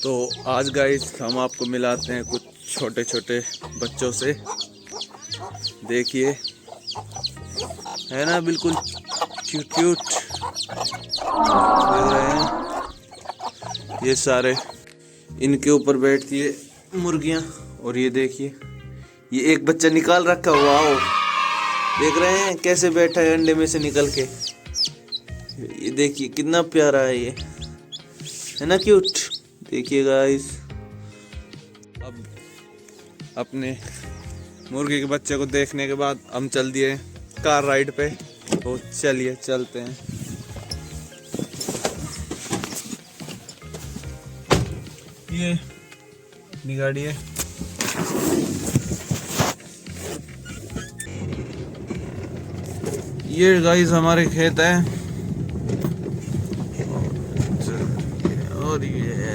तो आज गाइस हम आपको मिलाते हैं कुछ छोटे छोटे बच्चों से। देखिए, है ना, बिल्कुल क्यूट क्यूट देख रहे हैं। ये सारे इनके ऊपर बैठती है मुर्गियां। और ये देखिए, ये एक बच्चा निकाल रखा हुआ हो, देख रहे हैं कैसे बैठा है अंडे में से निकल के। ये देखिए कितना प्यारा है, ये है ना क्यूट। देखिए गाइस, अब अपने मुर्गी के बच्चे को देखने के बाद हम चल दिए कार राइड पे। तो चलिए चलते हैं। ये अपनी गाड़ी है। ये गाइस हमारे खेत है। और ये